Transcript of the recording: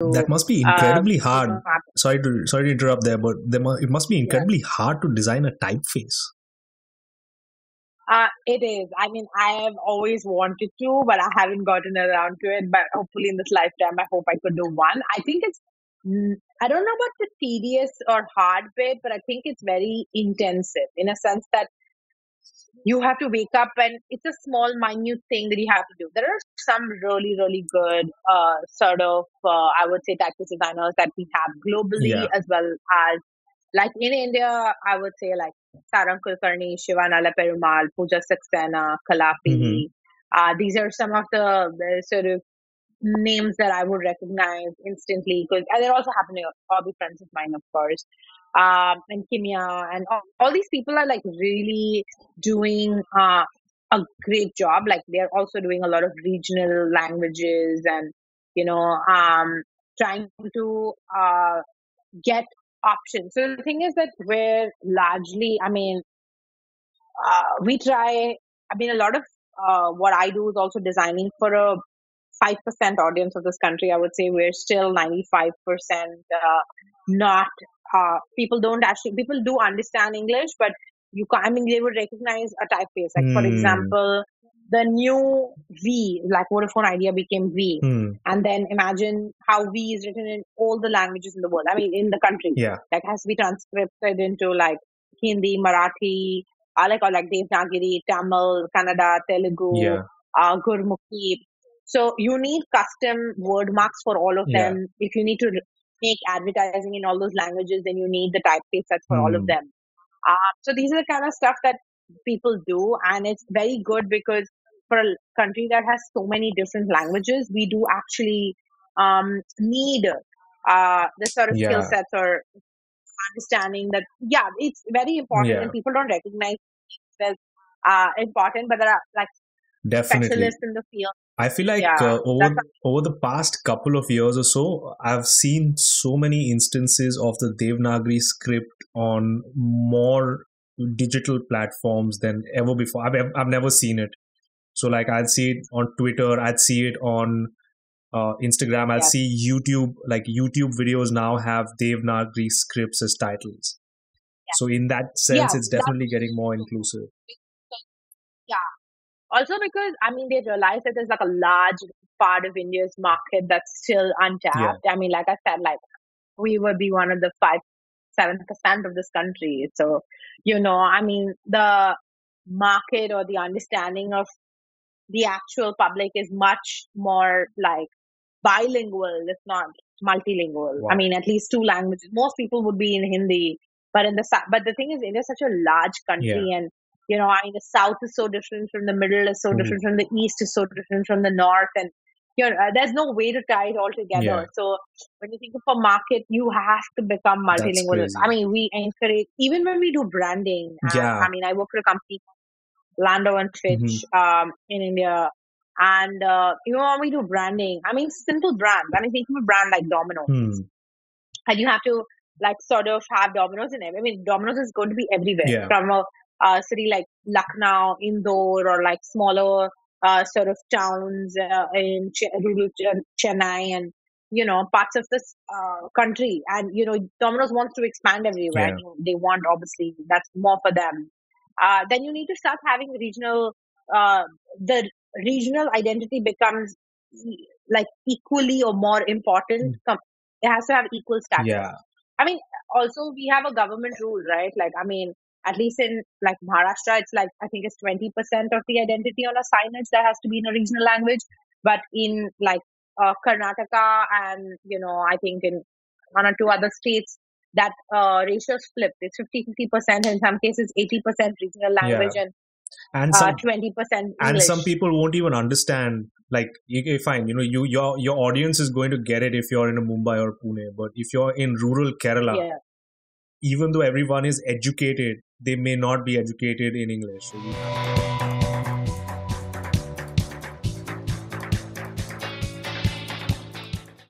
That must be incredibly hard. Happen. Sorry to interrupt there, but it must be incredibly hard to design a typeface. It is. I mean, I have always wanted to, but I haven't gotten around to it. But hopefully in this lifetime, I hope I could do one. I think it's, I don't know about the tedious or hard bit, but I think it's very intensive in a sense that you have to wake up and it's a small, minute thing that you have to do. There are some really, really good I would say, typeface designers that we have globally as well as, like in India, I would say like Sarang Kulkarni, Shivanala Perumal, Pooja Saxena, Kalapi. These are some of the sort of names that I would recognize instantly, because they're also happening, hobby friends of mine, of course. And Kimia and all these people are like really doing a great job. Like they're also doing a lot of regional languages and, trying to get options. So the thing is that we're largely, we try, a lot of what I do is also designing for a 5% audience of this country. I would say we're still 95% not, people do understand English, but they would recognize a typeface. Like, for example, the new V, like Vodafone Idea became V. And then imagine how V is written in all the languages in the world. In the country. Like, has to be transcribed into like Hindi, Marathi, like Devanagari, Tamil, Kannada, Telugu, Gurmukhi. So you need custom word marks for all of them. If you need to make advertising in all those languages, then you need the typeface sets for all of them. So these are the kind of stuff that people do, and it's very good because for a country that has so many different languages, we do actually need the sort of skill sets or understanding that, it's very important and people don't recognize it as important, but there are like specialists in the field. I feel like over the past couple of years or so, I've seen so many instances of the Devanagari script on more digital platforms than ever before. I've never seen it. So like I'd see it on Twitter, I'd see it on Instagram, I'd see YouTube. Like YouTube videos now have Devanagari scripts as titles. So in that sense, it's definitely getting more inclusive. Also because, they realize that there's like a large part of India's market that's still untapped. Like I said, like we would be one of the 7% of this country. So, the market or the understanding of the actual public is much more like bilingual, if not multilingual. Wow. At least 2 languages. Most people would be in Hindi, but the thing is, India is such a large country and the south is so different from the middle, is so different from the east, is so different from the north, and there's no way to tie it all together. So when you think of a market, you have to become multilingual. We encourage, even when we do branding. I work for a company called Lando and Fitch in India, and when we do branding, simple brands. Think of a brand like Domino's, and you have to like sort of have Domino's in it. Domino's is going to be everywhere from a city like Lucknow, Indore, or like smaller sort of towns in rural Chennai and, parts of this country. And, Domino's wants to expand everywhere. They want, obviously, that's more for them. Then you need to start having regional, the regional identity becomes like equally or more important. It has to have equal status. Also we have a government rule, right? Like, at least in like Maharashtra, it's like, I think it's 20% of the identity on a signage that has to be in a regional language. But in like Karnataka and, I think in 1 or 2 other states, that ratio is flipped. It's 50-50%. In some cases, 80% regional language and 20% English. And some people won't even understand. Like, fine, your audience is going to get it if you're in a Mumbai or Pune. But if you're in rural Kerala, even though everyone is educated, they may not be educated in English. So